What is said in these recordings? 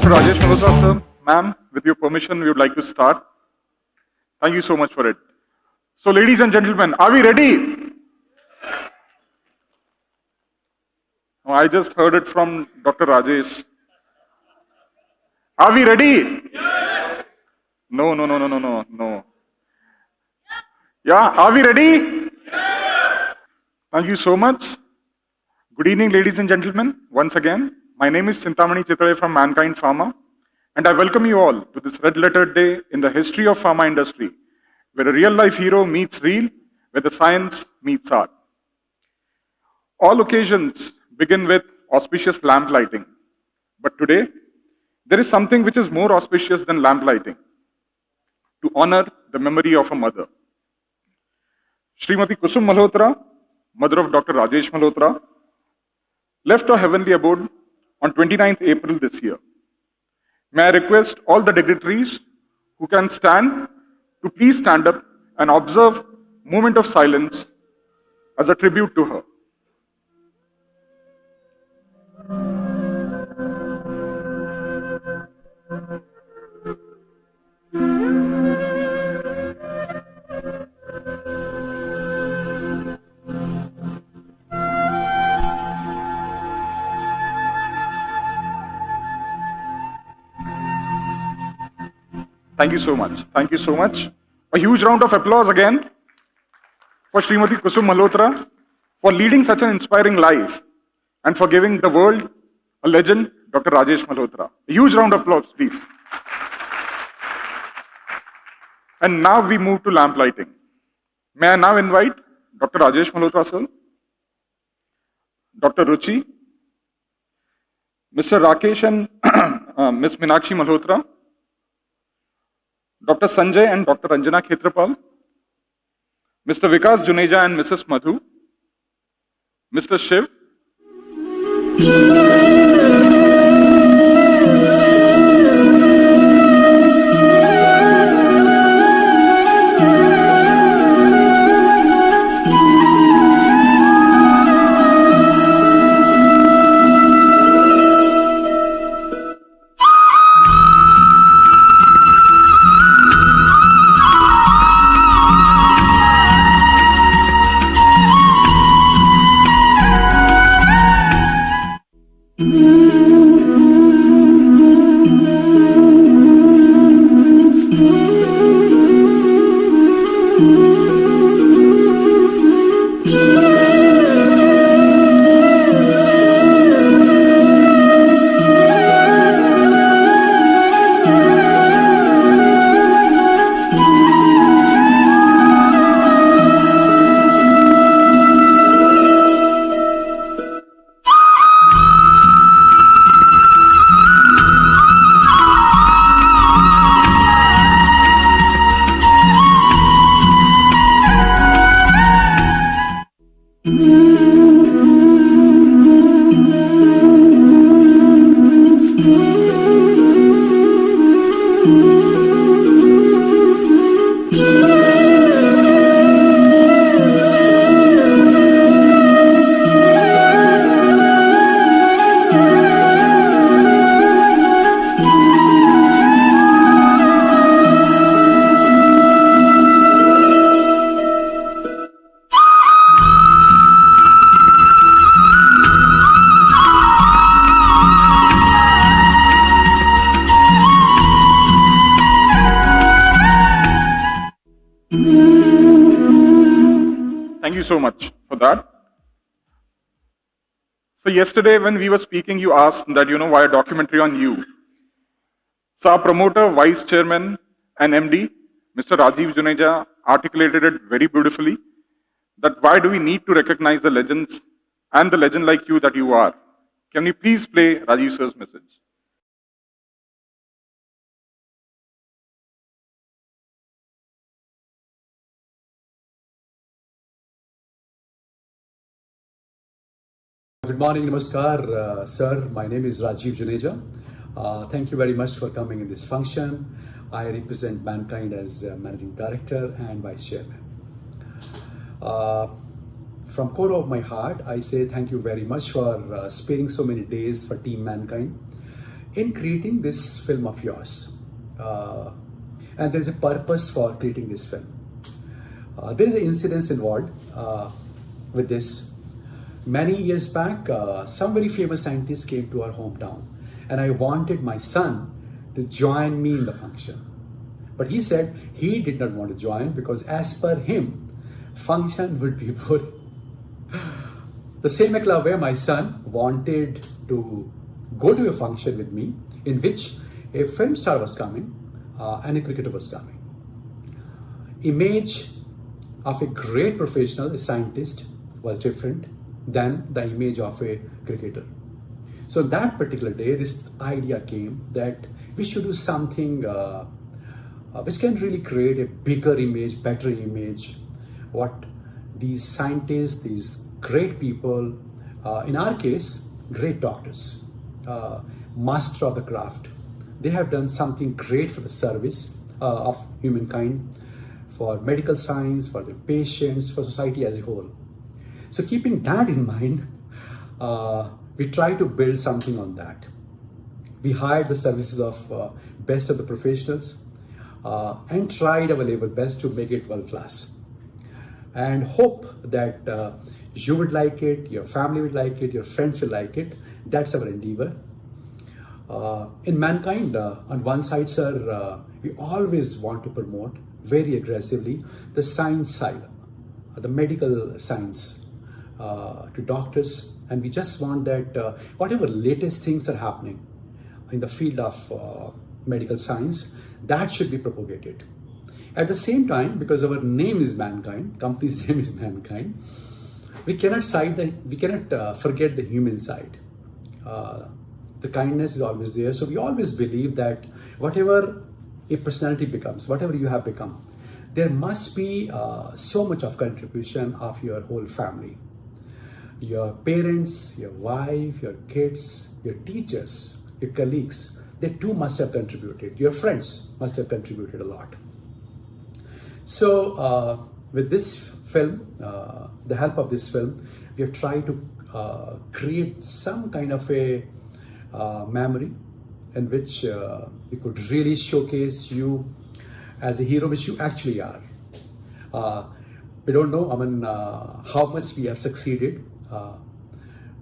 Rajesh Malhotra, sir. Ma'am, with your permission, we would like to start. Thank you so much for it. So, ladies and gentlemen, are we ready? Oh, I just heard it from Dr. Rajesh. Are we ready? Yes. No. Yeah, are we ready? Yes. Thank you so much. Good evening, ladies and gentlemen. Once again, my name is Chintamani Chitale from Mankind Pharma, and I welcome you all to this red-lettered day in the history of pharma industry, where a real-life hero meets real, where the science meets art. All occasions begin with auspicious lamp lighting, but today, there is something which is more auspicious than lamp lighting, to honor the memory of a mother. Srimati Kusum Malhotra, mother of Dr. Rajesh Malhotra, left her heavenly abode on 29th April this year. May I request all the dignitaries who can stand to please stand up and observe a moment of silence as a tribute to her. Thank you so much. Thank you so much. A huge round of applause again for Srimati Kusum Malhotra for leading such an inspiring life and for giving the world a legend, Dr. Rajesh Malhotra. A huge round of applause, please. And now we move to lamp lighting. May I now invite Dr. Rajesh Malhotra, sir, Dr. Ruchi, Mr. Rakesh and Ms. Meenakshi Malhotra, Dr. Sanjay and Dr. Anjana Khetrapal, Mr. Vikas Juneja and Mrs. Madhu, Mr. Shiv, Thank you so much for that. So yesterday when we were speaking, you asked that, why a documentary on you. So our promoter, vice chairman and MD, Mr. Rajeev Juneja, articulated it very beautifully, that why do we need to recognize the legends and the legend like you that you are. Can you please play Rajeev sir's message? Good morning, namaskar, sir. My name is Rajeev Juneja. Thank you very much for coming in this function. I represent Mankind as Managing Director and Vice Chairman. From core of my heart, I say thank you very much for sparing so many days for Team Mankind in creating this film of yours. And there's a purpose for creating this film. There is an incident involved with this. Many years back, some very famous scientists came to our hometown, and I wanted my son to join me in the function. But he said he did not want to join because as per him, function would be boring. The same way, my son wanted to go to a function with me in which a film star was coming and a cricketer was coming. Image of a great professional, a scientist, was different than the image of a cricketer. So that particular day, this idea came that we should do something which can really create a bigger image, better image. What these scientists, these great people, in our case, great doctors, master of the craft, they have done something great for the service of humankind, for medical science, for the patients, for society as a whole. So keeping that in mind, we try to build something on that. We hired the services of best of the professionals and tried our level best to make it world class. And hope that you would like it, your family would like it, your friends will like it. That's our endeavor. In Mankind, on one side, sir, we always want to promote very aggressively the science side, the medical science. To doctors, and we just want that whatever latest things are happening in the field of medical science, that should be propagated. At the same time, because our name is Mankind, company's name is Mankind, we cannot forget the human side. The kindness is always there, so we always believe that whatever a personality becomes, whatever you have become, there must be so much of contribution of your whole family. Your parents, your wife, your kids, your teachers, your colleagues, they too must have contributed. Your friends must have contributed a lot. So with this film, the help of this film, we have tried to create some kind of a memory in which we could really showcase you as the hero which you actually are. We don't know, how much we have succeeded.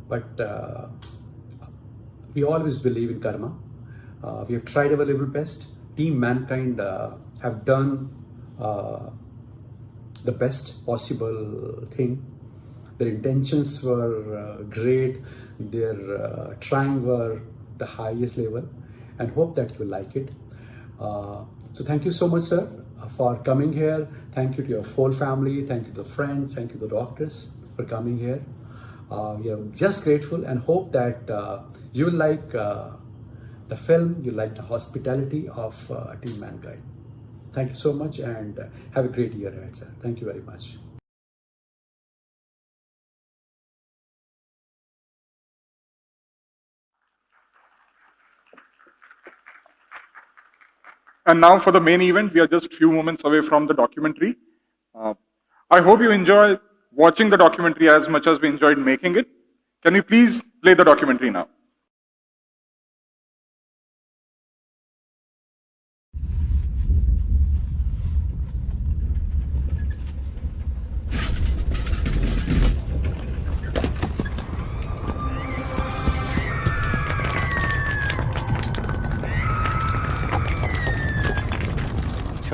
But we always believe in karma. We have tried our level best. Team Mankind have done the best possible thing. Their intentions were great. Their trying were the highest level, and hope that you will like it. So thank you so much, sir, for coming here. Thank you to your whole family. Thank you to the friends. Thank you to the doctors for coming here. We are just grateful and hope that you will like the film, you like the hospitality of Team Mankind. Thank you so much and have a great year ahead, sir. Thank you very much. And now for the main event, we are just few moments away from the documentary. I hope you enjoy watching the documentary as much as we enjoyed making it. Can you please play the documentary now?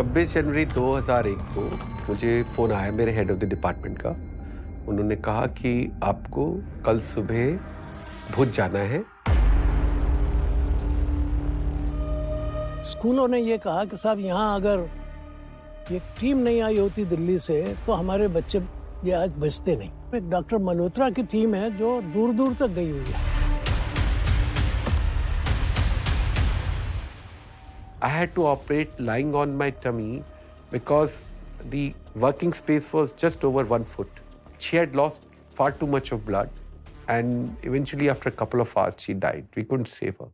26 जनवरी 2001 को मुझे phone आया मेरे head of the department का। उन्होंने कहा कि आपको कल सुबह भुज जाना है। स्कूलों ने ये कहा कि साहब यहाँ अगर ये टीम नहीं आई होती दिल्ली से तो हमारे बच्चे ये आज बचते नहीं। एक डॉक्टर मल्होत्रा की टीम है जो दूर दूर तक गई हुई है। I had to operate lying on my tummy because the working space was just over 1 foot. She had lost far too much of blood and eventually after a couple of hours she died. We couldn't save her.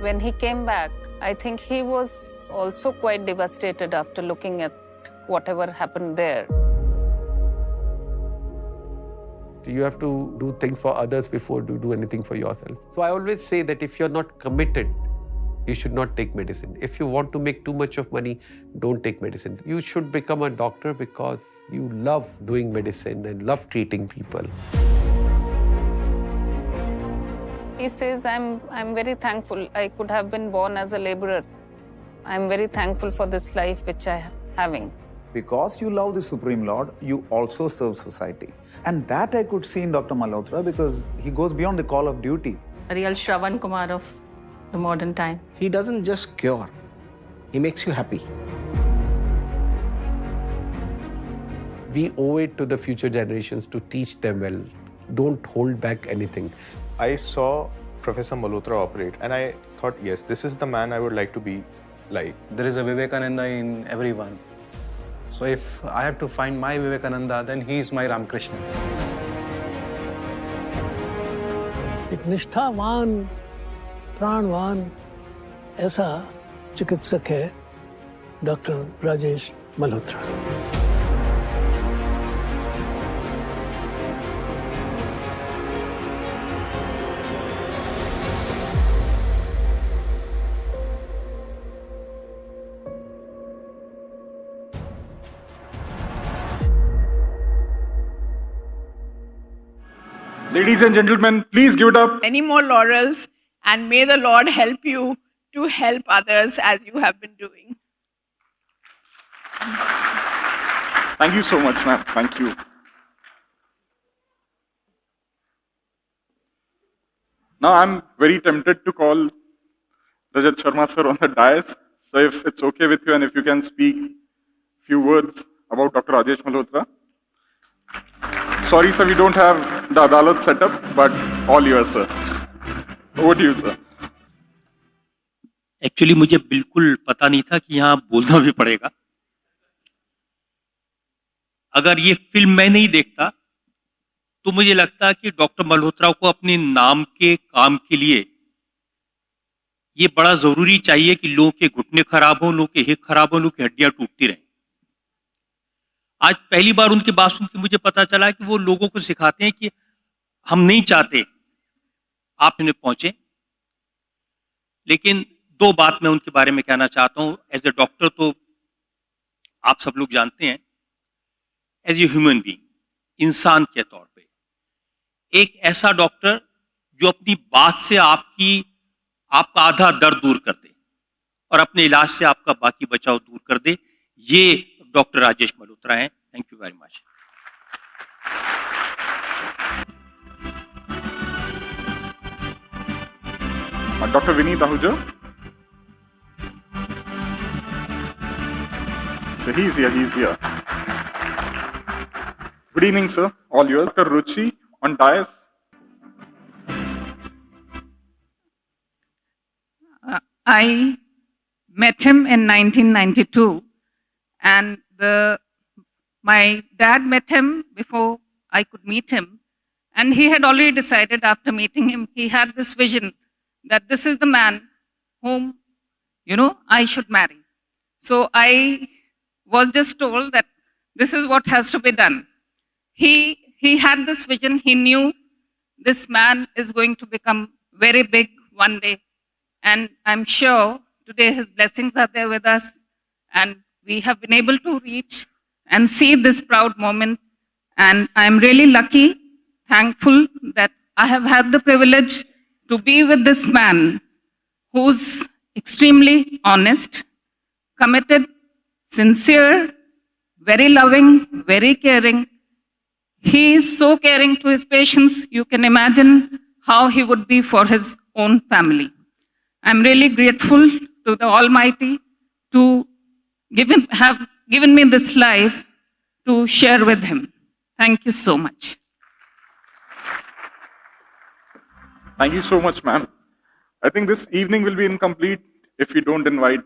When he came back, I think he was also quite devastated after looking at whatever happened there. You have to do things for others before you do anything for yourself. So I always say that if you're not committed, you should not take medicine. If you want to make too much of money, don't take medicine. You should become a doctor because you love doing medicine and love treating people. He says, I'm very thankful. I could have been born as a laborer. I'm very thankful for this life which I am having. Because you love the Supreme Lord, you also serve society. And that I could see in Dr. Malhotra because he goes beyond the call of duty. A real Shravan Kumar of the modern time. He doesn't just cure, he makes you happy. We owe it to the future generations to teach them well. Don't hold back anything. I saw Professor Malhotra operate and I thought, yes, this is the man I would like to be like. There is a Vivekananda in everyone. So if I have to find my Vivekananda, then he is my Ramakrishna. एक निष्ठावान प्राणवान ऐसा चिकित्सक है doctor Rajesh Malhotra. Ladies and gentlemen, please give it up. Many more laurels, and may the Lord help you to help others as you have been doing. Thank you so much, ma'am. Thank you. Now, I'm very tempted to call Rajat Sharma sir on the dais. So if it's okay with you and if you can speak a few words about Dr. Rajesh Malhotra. Sorry, sir, we don't have the Adalat set up, but all yours, sir. Over to you, sir. Actually मुझे बिल्कुल पता नहीं था कि यहाँ बोलना भी पड़ेगा। अगर ये फिल्म मैं नहीं देखता तो मुझे लगता कि डॉक्टर मल्होत्रा को अपने नाम के काम के लिए ये बड़ा जरूरी चाहिए कि लोगों के घुटने खराब हो, लोगों के हिप खराब हो, लोगों की हड्डियां टूटती रहें। आज पहली बार उनकी बात सुन के मुझे पता चला कि वो लोगों को सिखाते हैं कि हम नहीं चाहते आप इन्हें पहुंचे। लेकिन दो बात मैं उनके बारे में कहना चाहता हूं। एज ए डॉक्टर तो आप सब लोग जानते हैं, एज ए ह्यूमन बीइंग, इंसान के तौर पे एक ऐसा डॉक्टर जो अपनी बात से आपका आधा दर्द दूर कर दे और अपने इलाज से आपका बाकी बचाव दूर कर दे, ये डॉक्टर राजेश मल्होत्रा हैं। Thank you very much. Dr. Vinit Ahuja. So he's here. Good evening, sir. All yours. Dr. Ruchi on dais. I met him in 1992, and my dad met him before I could meet him, and he had already decided after meeting him, he had this vision that this is the man whom I should marry. So I was just told that this is what has to be done. He had this vision. He knew this man is going to become very big one day. And I'm sure today his blessings are there with us. And we have been able to reach and see this proud moment. And I'm really lucky, thankful that I have had the privilege to be with this man who's extremely honest, committed, sincere, very loving, very caring. He is so caring to his patients, you can imagine how he would be for his own family. I'm really grateful to the Almighty to have given me this life to share with him. Thank you so much. Thank you so much, ma'am. I think this evening will be incomplete if we don't invite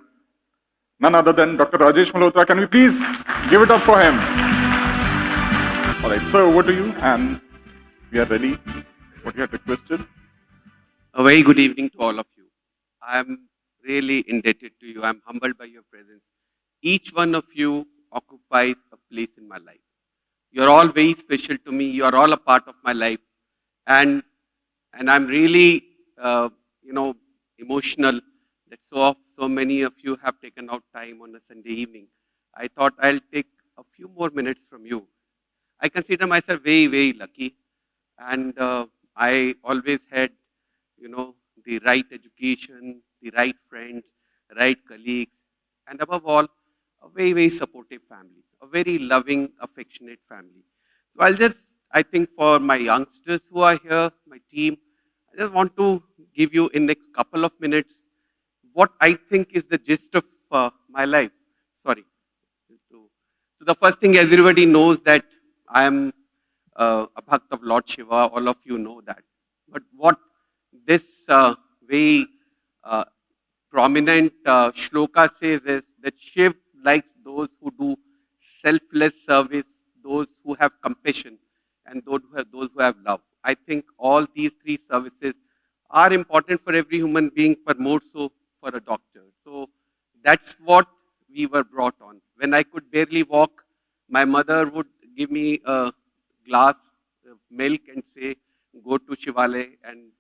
none other than Dr. Rajesh Malhotra. Can we please give it up for him? All right, sir, over to you, and we are ready. What you had requested. A very good evening to all of you. I am really indebted to you. I am humbled by your presence. Each one of you occupies a place in my life. You are all very special to me. You are all a part of my life, and I'm really emotional that so many of you have taken out time on a Sunday evening. I thought I'll take a few more minutes from you. I consider myself very, very lucky, and I always had, the right education, the right friends, right colleagues, and above all, a very, very supportive family, a very loving, affectionate family. So I think for my youngsters who are here, my team, I just want to give you in next couple of minutes what I think is the gist of my life. Sorry. So the first thing, everybody knows that I am a Bhakt of Lord Shiva. All of you know that. But what this very prominent shloka says is that Shiv likes those who do selfless service, those who have compassion, and those who have love. I think all these three services are important for every human being, but more so for a doctor. So that's what we were brought on. When I could barely walk, my mother would give me a glass of milk and say, go to Shivalay and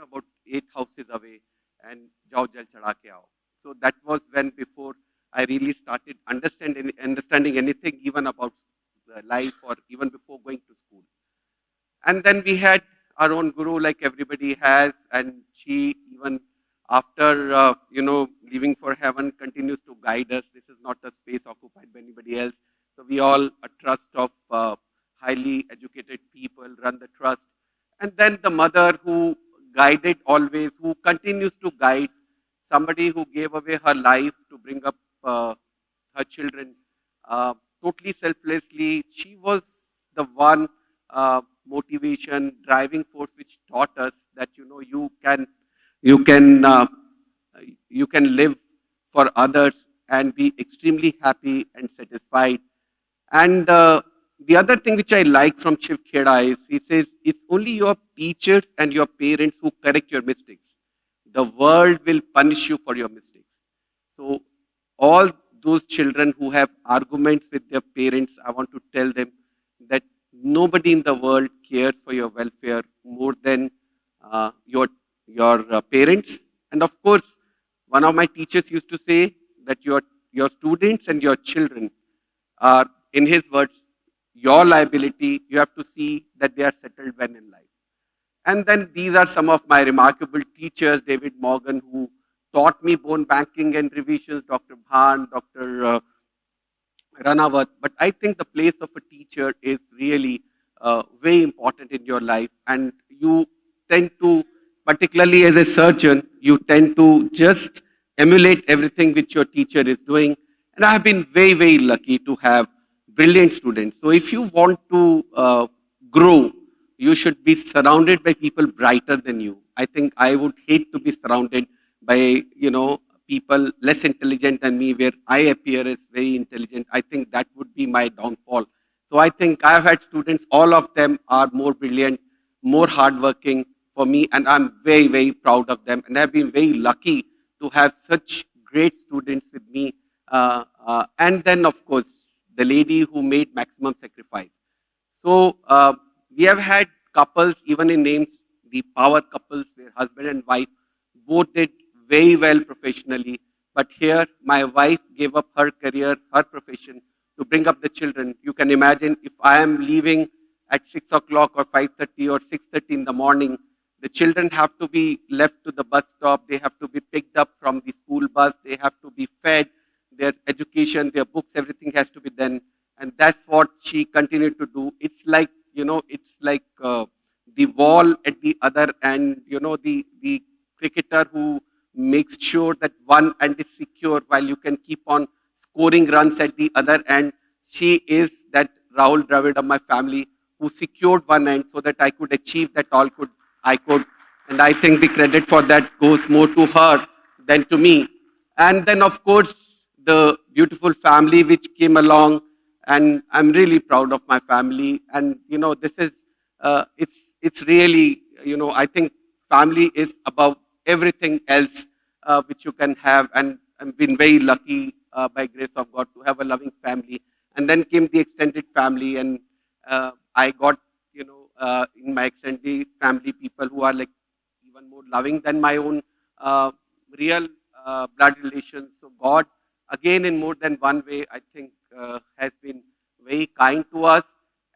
about 8 houses away and jao jal chada ke aao. So that was when before I really started understanding anything even about life or even before going to school. And then we had our own guru like everybody has, and she even after leaving for heaven continues to guide us. This is not a space occupied by anybody else. So we all, a trust of highly educated people, run the trust. And then the mother who guided always, who continues to guide, somebody who gave away her life to bring up her children totally selflessly. She was the one motivation, driving force which taught us that you can live for others and be extremely happy and satisfied. And the other thing which I like from Shiv Kheda is he says it's only your teachers and your parents who correct your mistakes. The world will punish you for your mistakes. So all those children who have arguments with their parents, I want to tell them that nobody in the world cares for your welfare more than your parents. And of course, one of my teachers used to say that your students and your children are, in his words, your liability. You have to see that they are settled when in life. And then these are some of my remarkable teachers, David Morgan, who taught me bone banking and revisions, Dr. Bhan, Dr. Ranawat. But I think the place of a teacher is really very important in your life. And you tend to, particularly as a surgeon, you tend to just emulate everything which your teacher is doing. And I have been very, very lucky to have brilliant students. So if you want to grow, you should be surrounded by people brighter than you. I think I would hate to be surrounded by, people less intelligent than me, where I appear as very intelligent. I think that would be my downfall. So I think I've had students, all of them are more brilliant, more hardworking for me, and I'm very, very proud of them. And I've been very lucky to have such great students with me. And then, of course, the lady who made maximum sacrifice. So we have had couples, even in names, the power couples where husband and wife both did very well professionally. But here, my wife gave up her career, her profession to bring up the children. You can imagine if I am leaving at 6 o'clock or 5:30 or 6:30 in the morning, the children have to be left to the bus stop. They have to be picked up from the school bus. They have to be fed. Their education, their books, everything has to be done. And that's what she continued to do. It's like, it's like the wall at the other end, the cricketer who makes sure that one end is secure while you can keep on scoring runs at the other end. She is that Rahul Dravid of my family who secured one end so that I could achieve that I could. And I think the credit for that goes more to her than to me. And then, of course, the beautiful family which came along. And I'm really proud of my family. And, this is, it's really, I think family is above everything else which you can have. And I've been very lucky by grace of God to have a loving family. And then came the extended family. And I got, in my extended family, people who are like even more loving than my own real blood relations. So God, again, in more than one way, I think has been very kind to us.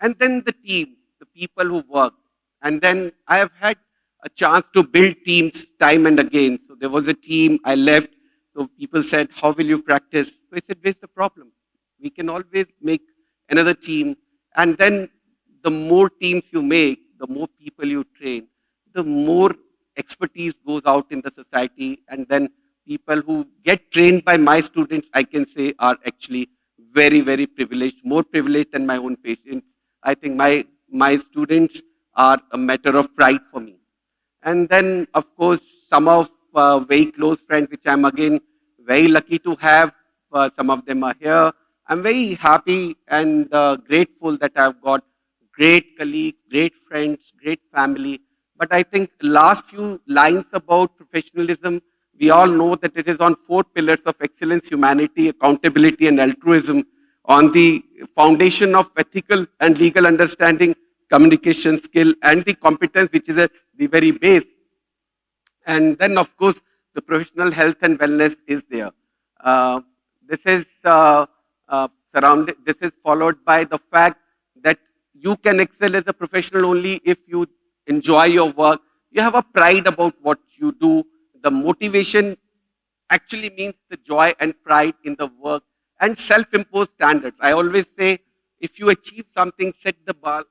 And then the team, the people who work. And then I have had a chance to build teams time and again. So there was a team, I left. So people said, how will you practice? So I said, where's the problem? We can always make another team. And then the more teams you make, the more people you train, the more expertise goes out in the society. And then people who get trained by my students, I can say, are actually very, very privileged, more privileged than my own patients. I think my students are a matter of pride for me. And then, of course, some of very close friends, which I'm again very lucky to have. Some of them are here. I'm very happy and grateful that I've got great colleagues, great friends, great family. But I think last few lines about professionalism, we all know that it is on 4 pillars of excellence, humanity, accountability, and altruism, on the foundation of ethical and legal understanding, communication skill, and the competence, which is at the very base. And then, of course, the professional health and wellness is there. This is surrounded. This is followed by the fact that you can excel as a professional only if you enjoy your work. You have a pride about what you do. The motivation actually means the joy and pride in the work and self-imposed standards. I always say, if you achieve something, set the bar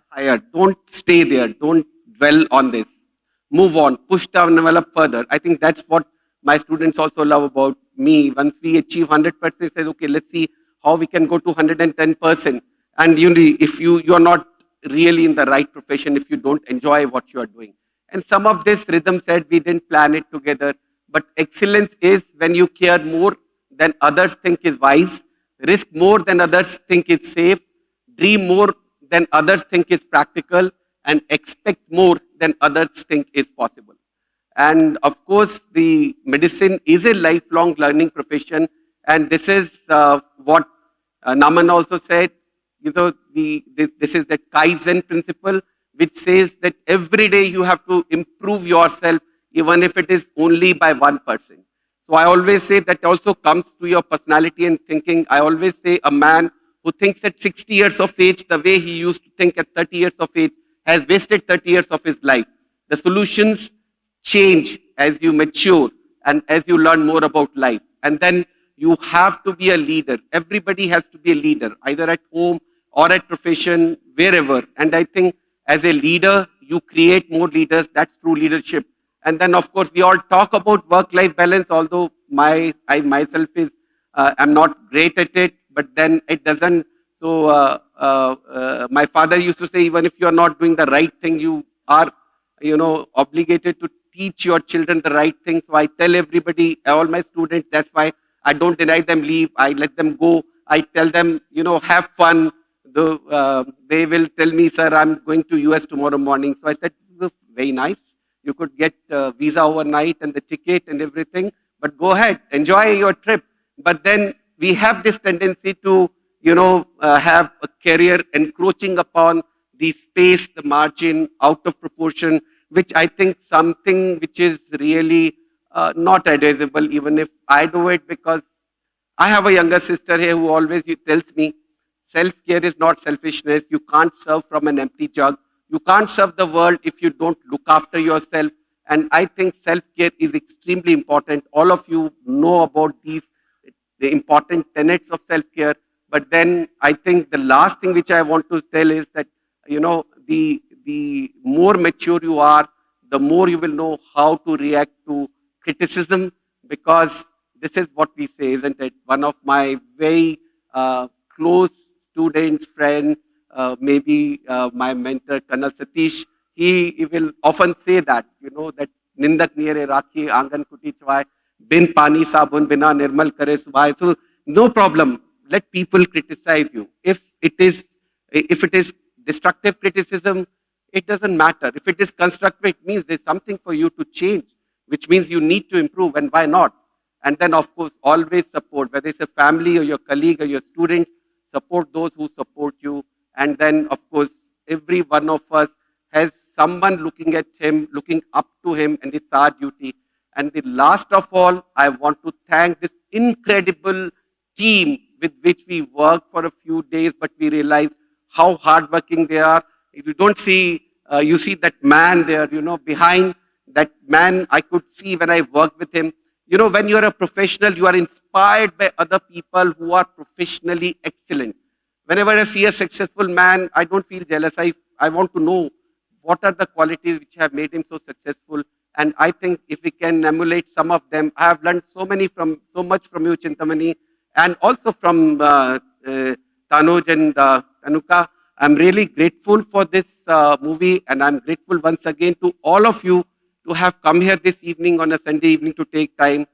higher. Don't stay there. Don't dwell on this. Move on. Push the envelope further. I think that's what my students also love about me. Once we achieve 100%, they say, okay, let's see how we can go to 110%. And if you are not really in the right profession, if you don't enjoy what you are doing. And some of this rhythm said we didn't plan it together. But excellence is when you care more than others think is wise, risk more than others think is safe, dream more than others think is practical, and expect more than others think is possible. And of course, the medicine is a lifelong learning profession. And this is what Naman also said. This is the Kaizen principle, which says that every day you have to improve yourself, even if it is only by 1%. So I always say that also comes to your personality and thinking. I always say a man who thinks at 60 years of age the way he used to think at 30 years of age has wasted 30 years of his life. The solutions change as you mature and as you learn more about life. And then you have to be a leader. Everybody has to be a leader, either at home or at profession, wherever. And I think as a leader, you create more leaders. That's true leadership. And then, of course, we all talk about work-life balance, although I myself I'm not great at it, but then it doesn't. So my father used to say, even if you are not doing the right thing, you are, obligated to teach your children the right thing. So I tell everybody, all my students, that's why I don't deny them leave. I let them go. I tell them, have fun. They will tell me, sir, I'm going to US tomorrow morning. So I said, very nice. You could get visa overnight and the ticket and everything. but go ahead, enjoy your trip. But then we have this tendency to, have a career encroaching upon the space, the margin, out of proportion, which I think something which is really not advisable, even if I do it, because I have a younger sister here who always tells me, self-care is not selfishness. You can't serve from an empty jug. You can't serve the world if you don't look after yourself. And I think self-care is extremely important. All of you know about the important tenets of self-care. But then I think the last thing which I want to tell is that, the more mature you are, the more you will know how to react to criticism, because this is what we say, isn't it? One of my very close students, friend, maybe my mentor, Colonel Satish, he will often say that, that Nindak niere rakhi angan kuti chwai, bin pani sabun bina nirmal kare subhai. So no problem. Let people criticize you. If it is destructive criticism, it doesn't matter. If it is constructive, it means there's something for you to change, which means you need to improve, and why not? And then, of course, always support, whether it's a family or your colleague or your students, support those who support you. And then, of course, every one of us has someone looking at him, looking up to him, and it's our duty. And the last of all, I want to thank this incredible team with which we worked for a few days, but we realized how hardworking they are. If you don't see, you see that man there, behind that man, I could see when I worked with him. When you're a professional, you are inspired by other people who are professionally excellent. Whenever I see a successful man, I don't feel jealous. I want to know what are the qualities which have made him so successful. And I think if we can emulate some of them, I have learned so much from you, Chintamani, and also from Tanuj and Tanuka. I'm really grateful for this movie, and I'm grateful once again to all of you to have come here this evening on a Sunday evening to take time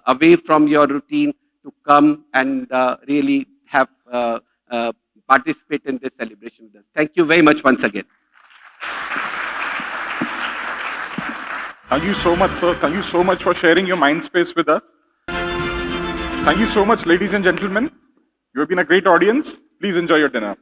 away from your routine to come and really have participate in this celebration with us. Thank you very much once again. Thank you so much, sir. Thank you so much for sharing your mind space with us. Thank you so much, ladies and gentlemen. You have been a great audience. Please enjoy your dinner.